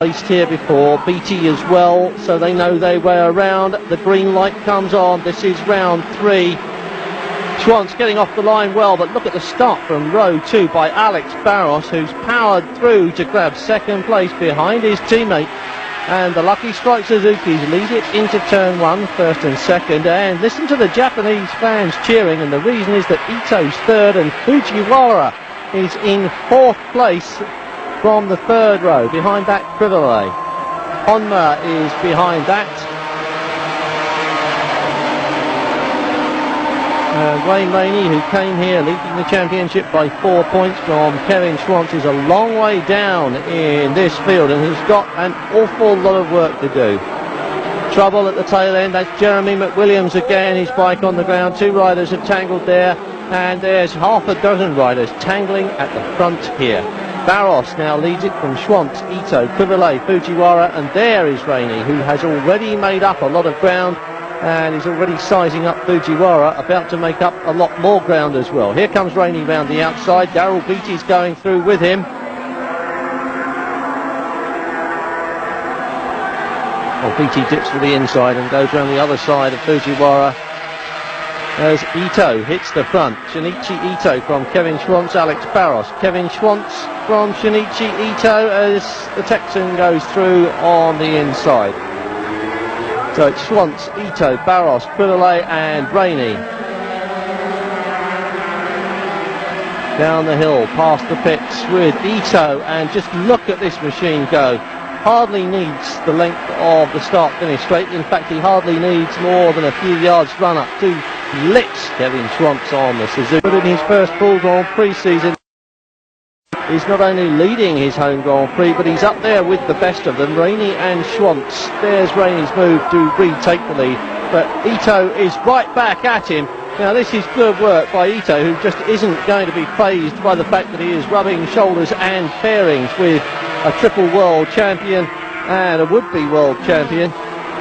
Raced here before, BT as well, so they know their way around. The green light comes on. This is round 3. Schwantz getting off the line well, but look at the start from row 2 by Alex Barros, who's powered through to grab second place behind his teammate. And the Lucky Strike Suzukis lead it into turn 1, first and second. And listen to the Japanese fans cheering, and the reason is that Ito's third and Fujiwara is in 4th place from the 3rd row. Behind that, Crivellé. Honma is behind that. Wayne Rainey, who came here leading the championship by 4 points from Kevin Schwantz, is a long way down in this field and has got an awful lot of work to do. Trouble at the tail end. That's Jeremy McWilliams again, his bike on the ground. 2 riders have tangled there, and there's half a dozen riders tangling at the front here. Barros now leads it from Schwantz, Ito, Crivellé, Fujiwara, and there is Rainey, who has already made up a lot of ground and is already sizing up Fujiwara, about to make up a lot more ground as well. Here comes Rainey round the outside. Daryl Beattie's going through with him. Oh, Beattie dips to the inside and goes round the other side of Fujiwara as Ito hits the front. Shinichi Ito from Kevin Schwantz, Alex Barros. Kevin Schwantz from Shinichi Ito as the Texan goes through on the inside. So it's Schwantz, Ito, Barros, Crivellé and Rainey. Down the hill, past the pits with Ito, and just look at this machine go. Hardly needs the length of the start-finish straight. In fact, he hardly needs more than a few yards run up to licks Kevin Schwantz on the Suzuka. But in his first full Grand Prix season, he's not only leading his home Grand Prix, but he's up there with the best of them, Rainey and Schwantz. There's Rainey's move to retake the lead, but Ito is right back at him. Now this is good work by Ito, who just isn't going to be fazed by the fact that he is rubbing shoulders and pairings with a triple world champion and a would-be world champion.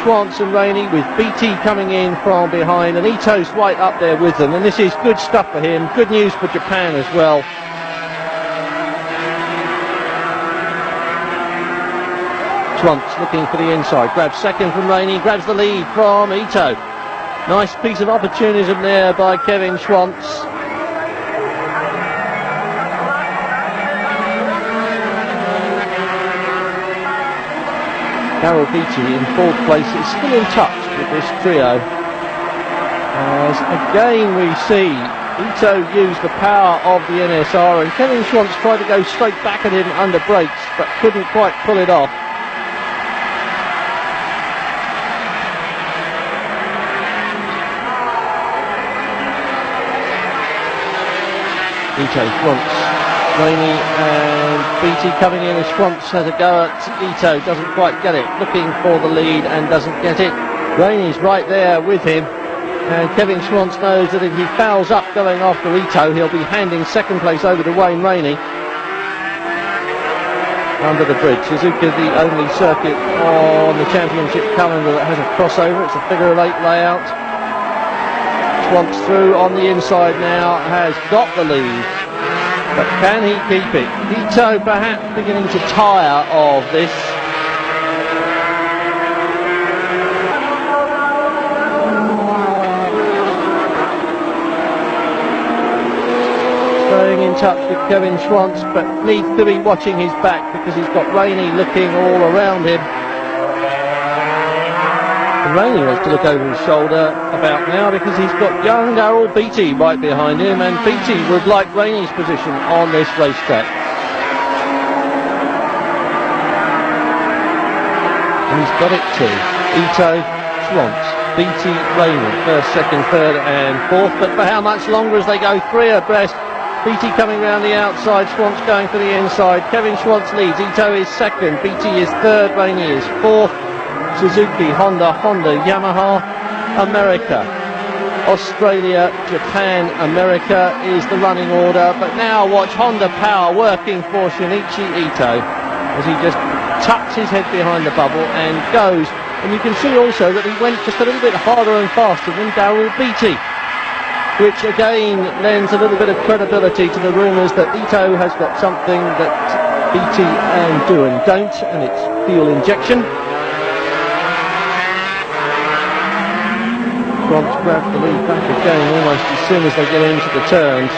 Schwantz and Rainey with BT coming in from behind, and Ito's right up there with them, and this is good stuff for him. Good news for Japan as well. Schwantz looking for the inside, grabs second from Rainey, grabs the lead from Ito. Nice piece of opportunism there by Kevin Schwantz. Daryl Beattie in 4th place is still in touch with this trio. As again we see Ito use the power of the NSR, and Kevin Schwantz tried to go straight back at him under brakes but couldn't quite pull it off. Ito, Schwantz, Rainey and BT coming in as Schwantz has a go at Ito, doesn't quite get it, looking for the lead and doesn't get it. Rainey's right there with him, and Kevin Schwantz knows that if he fouls up going after Ito, he'll be handing second place over to Wayne Rainey. Under the bridge, Suzuka the only circuit on the championship calendar that has a crossover. It's a figure of 8 layout. Schwantz through on the inside now, has got the lead, but can he keep it? Ito perhaps beginning to tire of this. Staying in touch with Kevin Schwantz, but needs to be watching his back because he's got Rainey looking all around him. Rainey wants to look over his shoulder about now because he's got young Daryl Beattie right behind him, and Beattie would like Rainey's position on this racetrack. And he's got it too. Ito, Schwantz, Beattie, Rainey, first, second, third and fourth, but for how much longer as they go 3 abreast? Beattie coming round the outside, Schwantz going for the inside. Kevin Schwantz leads, Ito is second, Beattie is third, Rainey is fourth. Suzuki, Honda, Yamaha, America, Australia, Japan, America is the running order. But now watch Honda Power working for Shinichi Ito as he just tucks his head behind the bubble and goes. And you can see also that he went just a little bit harder and faster than Daryl Beattie, which again lends a little bit of credibility to the rumours that Ito has got something that BT and Do and Don't, and it's fuel injection. Schwantz grab the lead back again almost as soon as they get into the turns.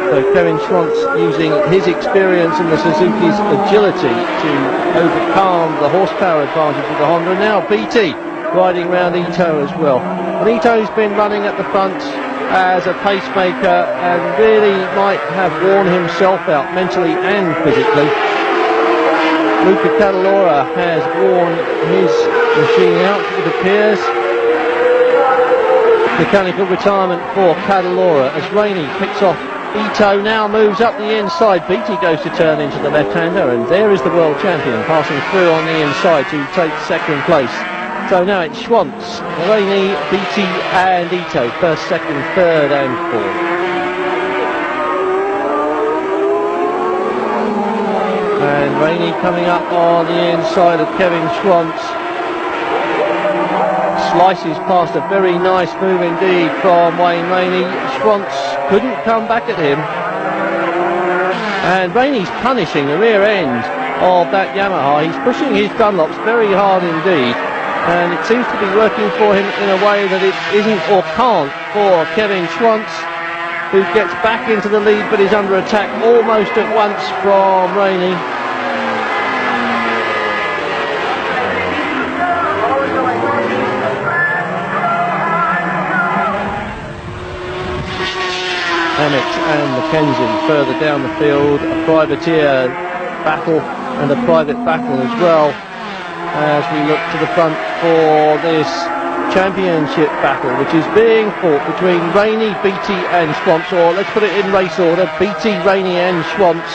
So Kevin Schwantz using his experience and the Suzuki's agility to overcome the horsepower advantage of the Honda. And now BT riding round Ito as well. And Ito's been running at the front as a pacemaker and really might have worn himself out mentally and physically. Luca Cadalora has worn his machine out, it appears. Mechanical retirement for Cadalora as Rainey picks off Ito, now moves up the inside. BT goes to turn into the left-hander, and there is the world champion passing through on the inside to take second place. So now it's Schwantz, Rainey, BT and Ito, first, second, third and fourth. And Rainey coming up on the inside of Kevin Schwantz. Slices past a very nice move indeed from Wayne Rainey. Schwantz couldn't come back at him. And Rainey's punishing the rear end of that Yamaha. He's pushing his Dunlops very hard indeed. And it seems to be working for him in a way that it isn't or can't for Kevin Schwantz, who gets back into the lead but is under attack almost at once from Rainey. Hammett and Mackenzie further down the field, a privateer battle and a private battle as well, as we look to the front for this championship battle, which is being fought between Rainey, BT and Schwantz, or let's put it in race order: BT, Rainey and Schwantz.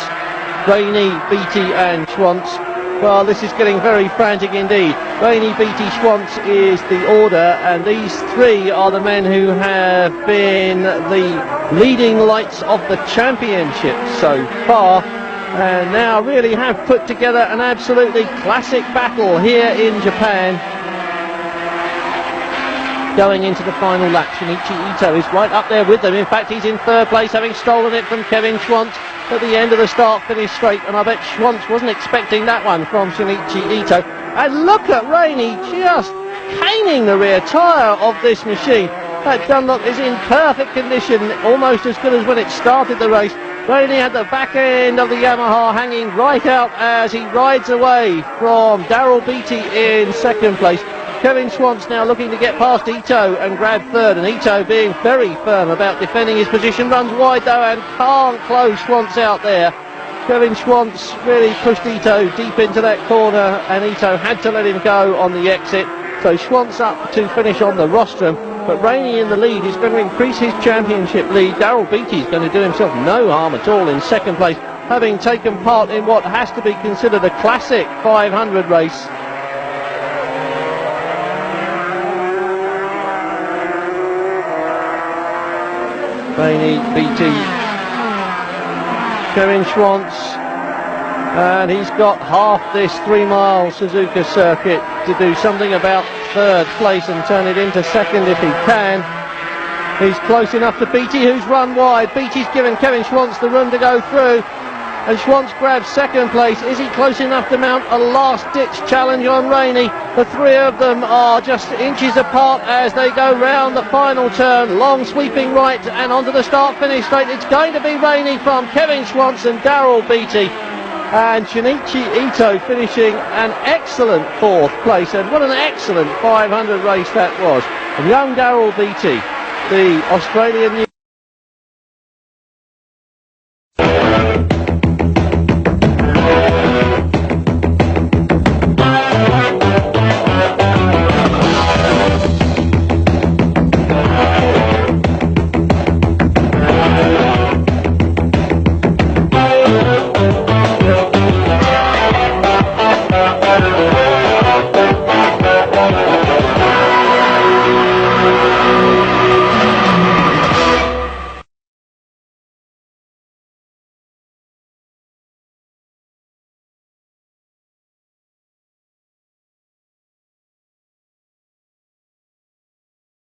Rainey, BT and Schwantz. Well, this is getting very frantic indeed. Rainey, BT, Schwantz is the order, and these three are the men who have been the leading lights of the championship so far, and now really have put together an absolutely classic battle here in Japan. Going into the final lap, Shinichi Ito is right up there with them. In fact, he's in third place, having stolen it from Kevin Schwantz at the end of the start-finish straight, and I bet Schwantz wasn't expecting that one from Shinichi Ito. And look at Rainey just caning the rear tyre of this machine. That Dunlop is in perfect condition, almost as good as when it started the race. Rainey had the back end of the Yamaha hanging right out as he rides away from Daryl Beattie in second place. Kevin Schwantz now looking to get past Ito and grab third, and Ito being very firm about defending his position, runs wide though and can't close Schwantz out there. Kevin Schwantz really pushed Ito deep into that corner, and Ito had to let him go on the exit. So Schwantz up to finish on the rostrum, but Rainey in the lead is going to increase his championship lead. Daryl Beattie is going to do himself no harm at all in second place, having taken part in what has to be considered a classic 500 race. Rainey, BT, Kevin Schwantz, and he's got half this 3-mile Suzuka circuit to do something about third place and turn it into second if he can. He's close enough to BT, who's run wide. BT's given Kevin Schwantz the room to go through, and Schwantz grabs second place. Is he close enough to mount a last-ditch challenge on Rainey? The three of them are just inches apart as they go round the final turn. Long sweeping right and onto the start-finish straight. It's going to be Rainey from Kevin Schwantz and Daryl Beattie. And Shinichi Ito finishing an excellent fourth place. And what an excellent 500 race that was. And young Daryl Beattie, the Australian